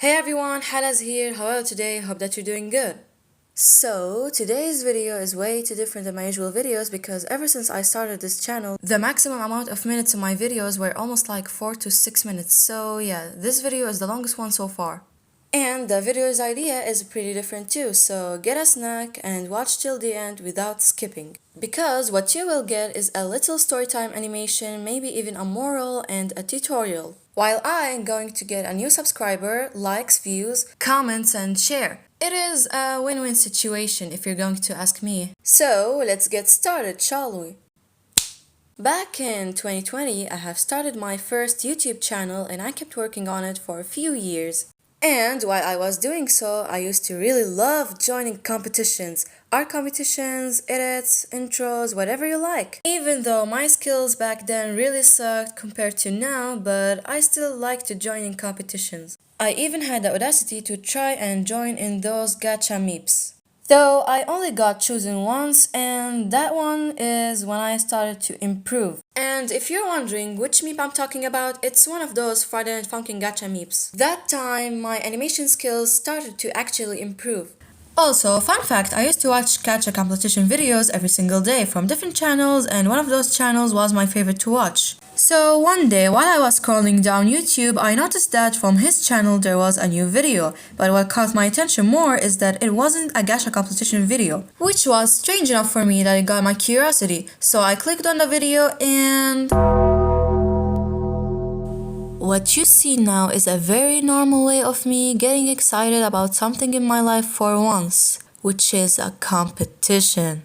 Hey everyone, Hala's here. How are you today? Hope that you're doing good. So, today's video is way too different than my usual videos because ever since I started this channel, the maximum amount of minutes in my videos were almost like 4 to 6 minutes. So yeah, this video is the longest one so far. And the video's idea is pretty different too, so get a snack and watch till the end without skipping. Because what you will get is a little storytime animation, maybe even a moral and a tutorial. While I'm going to get a new subscriber, likes, views, comments, and share. It is a win-win situation if you're going to ask me. So let's get started, shall we? Back in 2020, I have started my first YouTube channel and I kept working on it for a few years. And while I was doing so, I used to really love joining competitions. Art competitions, edits, intros, whatever you like. Even though my skills back then really sucked compared to now, but I still like to join in competitions. I even had the audacity to try and join in those gacha meeps. Though I only got chosen once, and that one is when I started to improve. And if you're wondering which meep I'm talking about, it's one of those Friday Night Funkin' gacha meeps. That time, my animation skills started to actually improve. Also, fun fact, I used to watch gacha competition videos every single day from different channels, and one of those channels was my favorite to watch. So one day, while I was scrolling down YouTube, I noticed that from his channel there was a new video. But what caught my attention more is that it wasn't a gacha competition video, which was strange enough for me that it got my curiosity. So I clicked on the video and... what you see now is a very normal way of me getting excited about something in my life for once, which is a competition.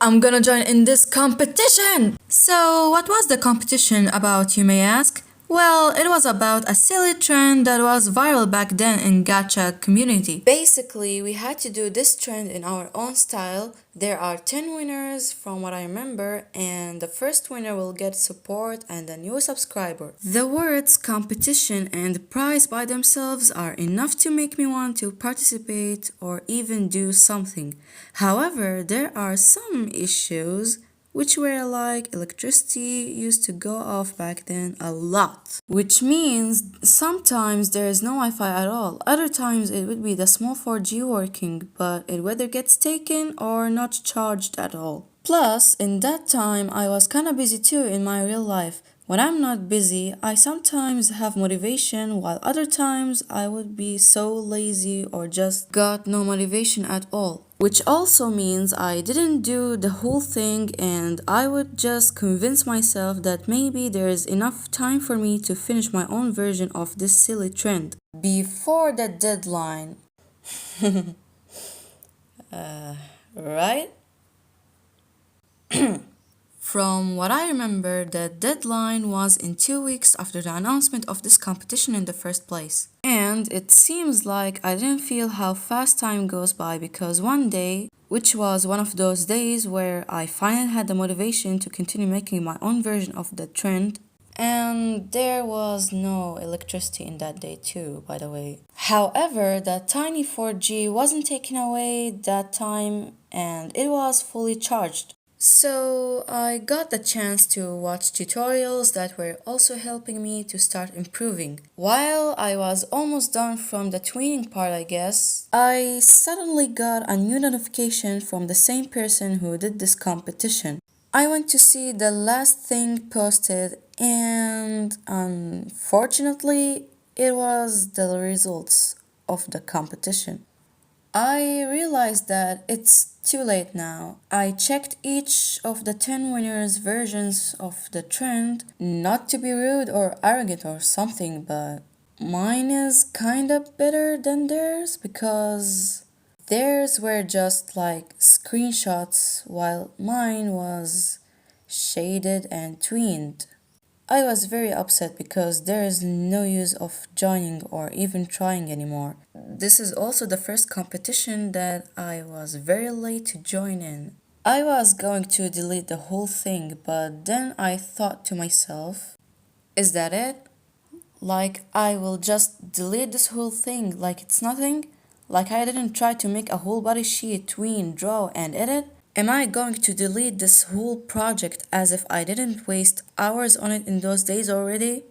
I'm gonna join in this competition! So, what was the competition about, you may ask? Well, it was about a silly trend that was viral back then in gacha community. Basically, we had to do this trend in our own style. There are 10 winners from what I remember, and the first winner will get support and a new subscriber. The words competition and prize by themselves are enough to make me want to participate or even do something. However, there are some issues which were like electricity used to go off back then a lot. Which means sometimes there is no Wi-Fi at all. Other times it would be the small 4G working, but it whether gets taken or not charged at all. Plus, in that time, I was kinda busy too in my real life. When I'm not busy, I sometimes have motivation, while other times I would be so lazy or just got no motivation at all. Which also means I didn't do the whole thing and I would just convince myself that maybe there is enough time for me to finish my own version of this silly trend before the deadline. Right? From what I remember, the deadline was in 2 weeks after the announcement of this competition in the first place. And it seems like I didn't feel how fast time goes by because one day, which was one of those days where I finally had the motivation to continue making my own version of the trend, and there was no electricity in that day too, by the way. However, the tiny 4G wasn't taken away that time and it was fully charged. So I got the chance to watch tutorials that were also helping me to start improving. While I was almost done from the tweening part, I guess, I suddenly got a new notification from the same person who did this competition. I went to see the last thing posted and unfortunately it was the results of the competition. I realized that it's too late now. I checked each of the 10 winners' versions of the trend, not to be rude or arrogant or something, but mine is kinda better than theirs because theirs were just like screenshots while mine was shaded and tweened. I was very upset because there is no use of joining or even trying anymore. This is also the first competition that I was very late to join in. I was going to delete the whole thing, but then I thought to myself, is that it? Like I will just delete this whole thing like it's nothing? Like I didn't try to make a whole body sheet, tween, draw, and edit? Am I going to delete this whole project as if I didn't waste hours on it in those days already?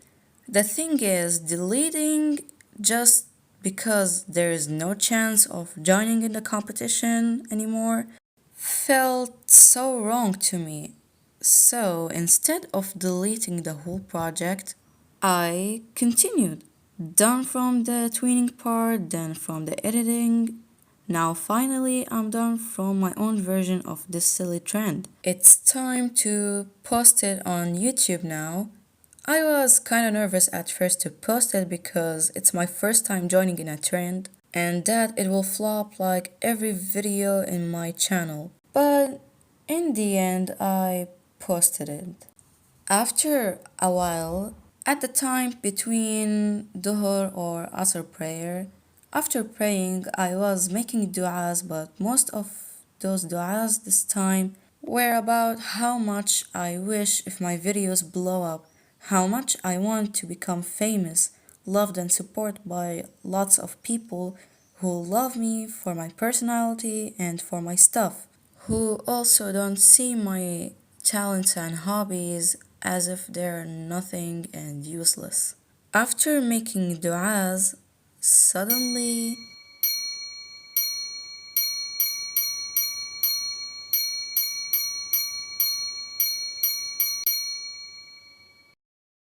The thing is, deleting just because there is no chance of joining in the competition anymore felt so wrong to me. So instead of deleting the whole project, I continued. Done from the tweening part, then from the editing. Now finally I'm done from my own version of this silly trend. It's time to post it on YouTube now. I was kind of nervous at first to post it because it's my first time joining in a trend and that it will flop like every video in my channel. But in the end, I posted it. After a while, at the time between Dhuhr or Asr prayer, after praying, I was making du'as, but most of those du'as this time were about how much I wish if my videos blow up, how much I want to become famous, loved and supported by lots of people who love me for my personality and for my stuff, who also don't see my talents and hobbies as if they're nothing and useless. After making du'as, suddenly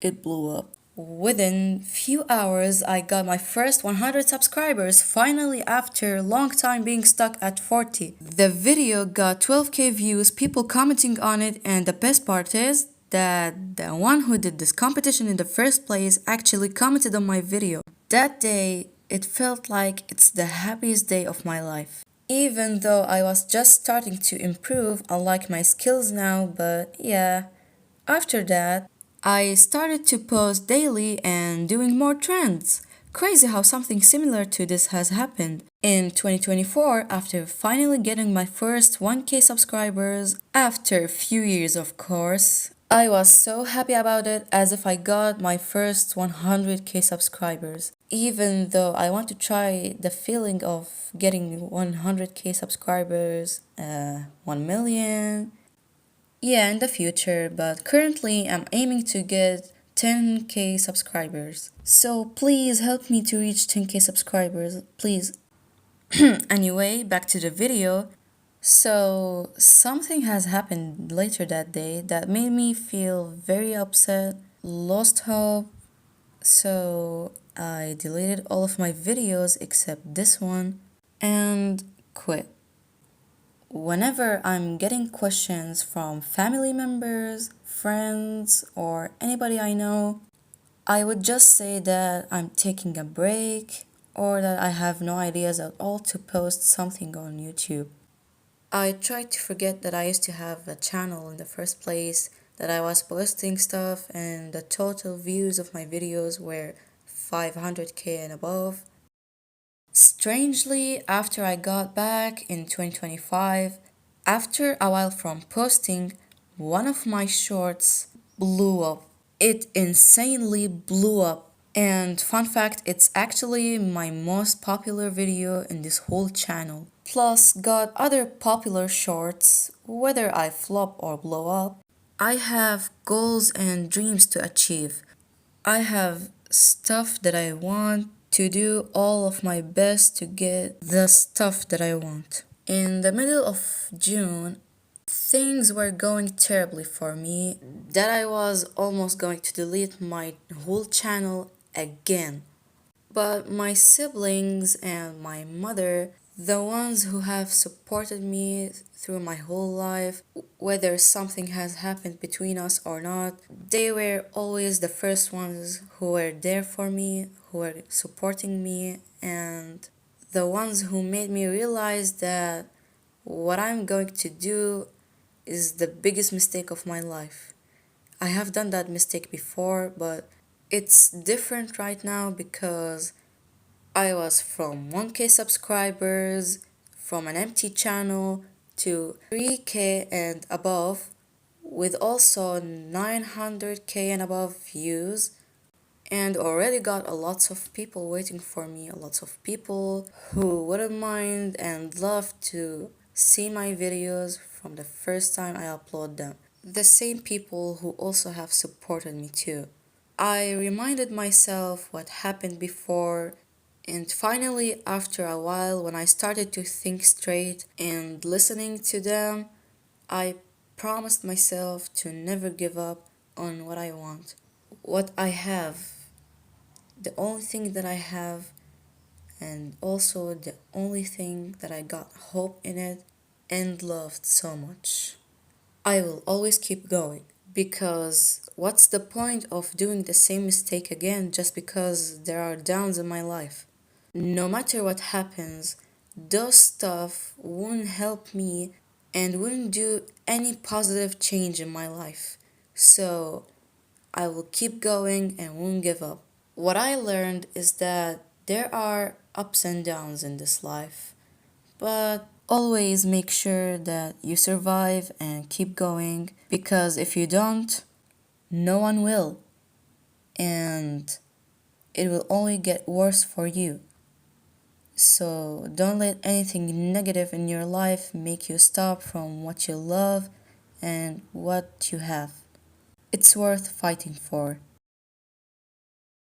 it blew up. Within few hours, I got my first 100 subscribers finally after long time being stuck at 40. The video got 12k views, people commenting on it, and the best part is that the one who did this competition in the first place actually commented on my video. That day, it felt like it's the happiest day of my life. Even though I was just starting to improve, unlike my skills now, but yeah. After that, I started to post daily and doing more trends. Crazy how something similar to this has happened. In 2024, after finally getting my first 1k subscribers, after a few years of course, I was so happy about it as if I got my first 100k subscribers. Even though I want to try the feeling of getting 100k subscribers, 1 million, yeah, in the future, but currently I'm aiming to get 10k subscribers. So please help me to reach 10k subscribers, please. Anyway, back to the video. So, something has happened later that day that made me feel very upset, lost hope. So, I deleted all of my videos except this one and quit. Whenever I'm getting questions from family members, friends, or anybody I know, I would just say that I'm taking a break or that I have no ideas at all to post something on YouTube. I try to forget that I used to have a channel in the first place, that I was posting stuff, and the total views of my videos were 500k and above. Strangely, after I got back in 2025, after a while from posting, one of my shorts blew up. It insanely blew up. And fun fact, it's actually my most popular video in this whole channel. Plus, got other popular shorts, whether I flop or blow up. I have goals and dreams to achieve. I have stuff that I want to do all of my best to get the stuff that I want. In the middle of June, things were going terribly for me that I was almost going to delete my whole channel again. But my siblings and my mother, the ones who have supported me through my whole life, whether something has happened between us or not, they were always the first ones who were there for me, who were supporting me, and the ones who made me realize that what I'm going to do is the biggest mistake of my life. I have done that mistake before, but it's different right now because I was from 1k subscribers, from an empty channel to 3k and above, with also 900k and above views, and already got a lots of people waiting for me, lots of people who wouldn't mind and love to see my videos from the first time I upload them. The same people who also have supported me too. I reminded myself what happened before And finally, after a while, when I started to think straight and listening to them, I promised myself to never give up on what I want. What I have, the only thing that I have, and also the only thing that I got hope in it and loved so much. I will always keep going because what's the point of doing the same mistake again just because there are downs in my life? No matter what happens, those stuff won't help me and wouldn't do any positive change in my life. So I will keep going and won't give up. What I learned is that there are ups and downs in this life, but always make sure that you survive and keep going because if you don't, no one will, and it will only get worse for you. So don't let anything negative in your life make you stop from what you love and what you have. It's worth fighting for.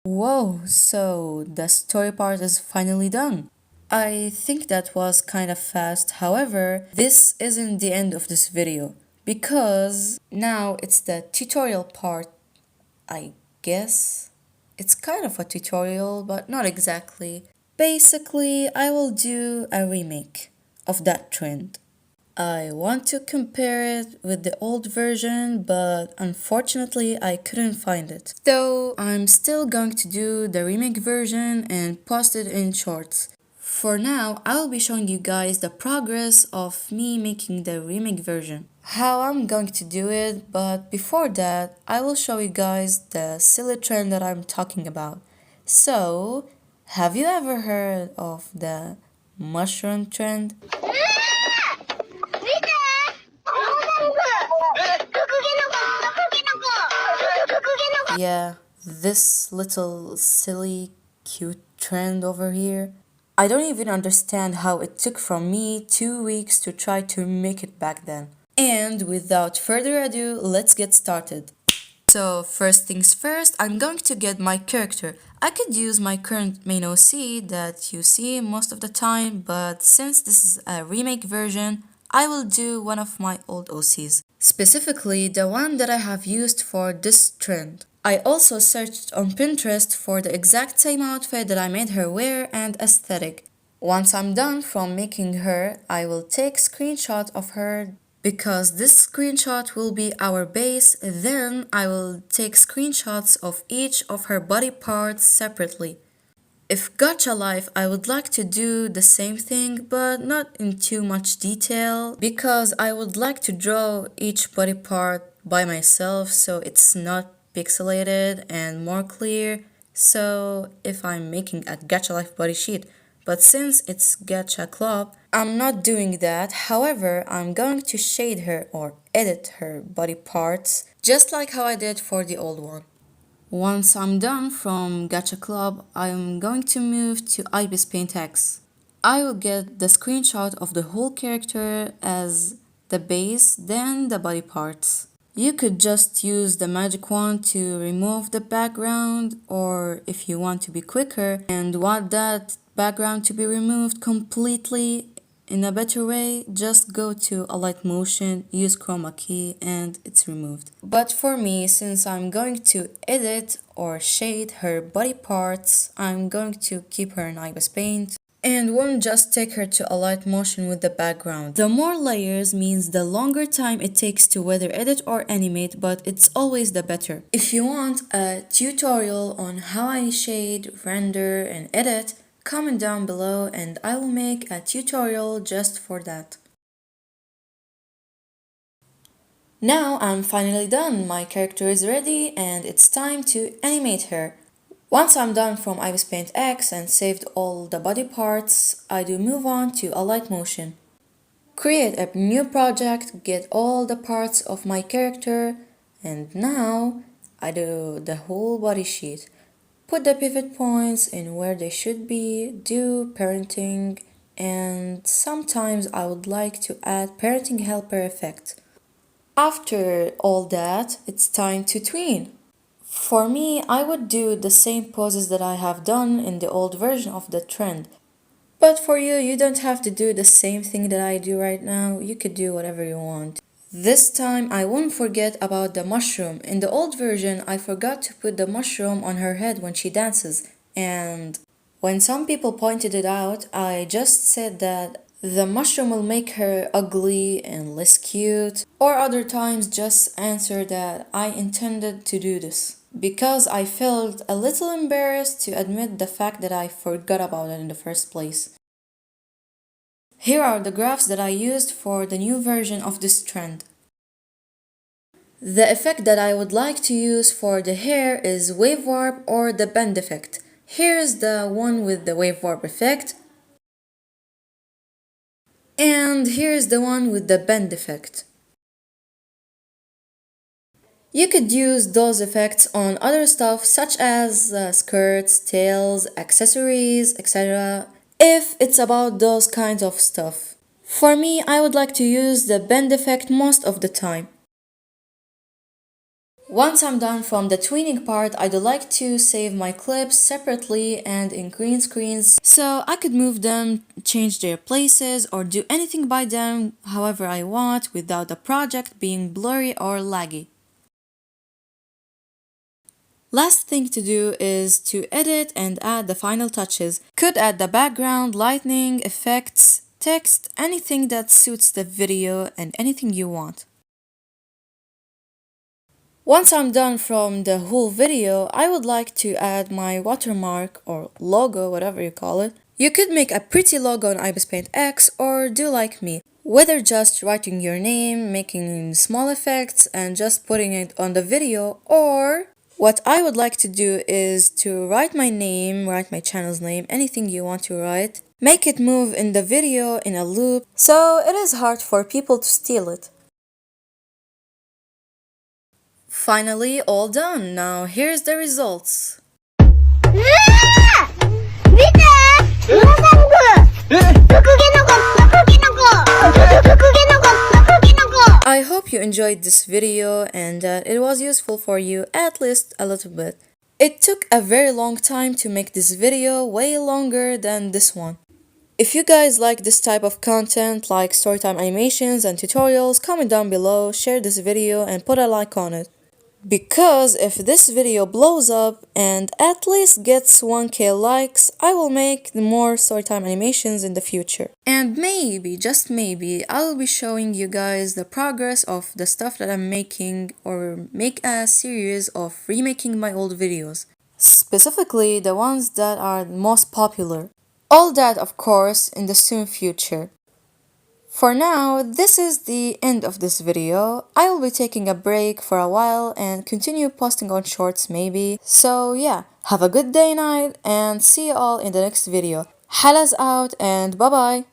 Whoa, so the story part is finally done. I think that was kind of fast. However, this isn't the end of this video because now it's the tutorial part, I guess. It's kind of a tutorial, but not exactly. Basically, I will do a remake of that trend. I want to compare it with the old version, but unfortunately I couldn't find it. Though I'm still going to do the remake version and post it in shorts. For now, I will be showing you guys the progress of me making the remake version. How I'm going to do it, but before that, I will show you guys the silly trend that I'm talking about. So, have you ever heard of the mushroom trend? Yeah, this little silly cute trend over here. I don't even understand how it took from me 2 weeks to try to make it back then. And without further ado, let's get started. So first things first, I'm going to get my character. I could use my current main OC that you see most of the time, but since this is a remake version, I will do one of my old OCs. Specifically, the one that I have used for this trend. I also searched on Pinterest for the exact same outfit that I made her wear and aesthetic. Once I'm done from making her, I will take screenshot of her because this screenshot will be our base. Then I will take screenshots of each of her body parts separately. If Gacha Life, I would like to do the same thing, but not in too much detail, because I would like to draw each body part by myself so it's not pixelated and more clear. So if I'm making a Gacha Life body sheet, but since it's Gacha Club, I'm not doing that. However, I'm going to shade her or edit her body parts, just like how I did for the old one. Once I'm done from Gacha Club, I'm going to move to Ibis Paint X. I will get the screenshot of the whole character as the base, then the body parts. You could just use the magic wand to remove the background, or if you want to be quicker and want that background to be removed completely in a better way, just go to a light motion, use chroma key, and it's removed. But for me, since I'm going to edit or shade her body parts, I'm going to keep her in Ibis Paint and won't just take her to a light motion with the background. The more layers means the longer time it takes to whether edit or animate, but it's always the better. If you want a tutorial on how I shade, render, and edit, comment down below and I will make a tutorial just for that. Now I'm finally done, my character is ready and it's time to animate her. Once I'm done from Ibis Paint X and saved all the body parts, I do move on to a light motion. Create a new project, get all the parts of my character, and now I do the whole body sheet. Put the pivot points in where they should be, do parenting, and sometimes I would like to add parenting helper effect. After all that, it's time to tween. For me, I would do the same poses that I have done in the old version of the trend. But for you, you don't have to do the same thing that I do right now. You could do whatever you want. This time, I won't forget about the mushroom. In the old version, I forgot to put the mushroom on her head when she dances. And when some people pointed it out, I just said that the mushroom will make her ugly and less cute. Or other times, just answer that I intended to do this. Because I felt a little embarrassed to admit the fact that I forgot about it in the first place. Here are the graphs that I used for the new version of this trend. The effect that I would like to use for the hair is wave warp or the bend effect. Here's the one with the wave warp effect. And here's the one with the bend effect. You could use those effects on other stuff such as skirts, tails, accessories, etc. if it's about those kinds of stuff. For me, I would like to use the bend effect most of the time. Once I'm done from the tweening part, I'd like to save my clips separately and in green screens so I could move them, change their places, or do anything by them however I want without the project being blurry or laggy. Last thing to do is to edit and add the final touches. Could add the background, lighting, effects, text, anything that suits the video and anything you want. Once I'm done from the whole video, I would like to add my watermark or logo, whatever you call it. You could make a pretty logo on Ibis Paint X or do like me, whether just writing your name, making small effects and just putting it on the video, or what I would like to do is to write my name, write my channel's name, anything you want to write, make it move in the video in a loop, so it is hard for people to steal it. Finally, all done. Now here's the results. I hope you enjoyed this video and that it was useful for you at least a little bit. It took a very long time to make this video, way longer than this one. If you guys like this type of content like storytime animations and tutorials, comment down below, share this video and put a like on it. Because if this video blows up and at least gets 1k likes, I will make more storytime animations in the future. And maybe, just maybe, I will be showing you guys the progress of the stuff that I'm making or make a series of remaking my old videos. Specifically, the ones that are most popular. All that, of course, in the soon future. For now, this is the end of this video. I will be taking a break for a while and continue posting on shorts maybe. So yeah, have a good day night and see you all in the next video. Halas out and bye bye!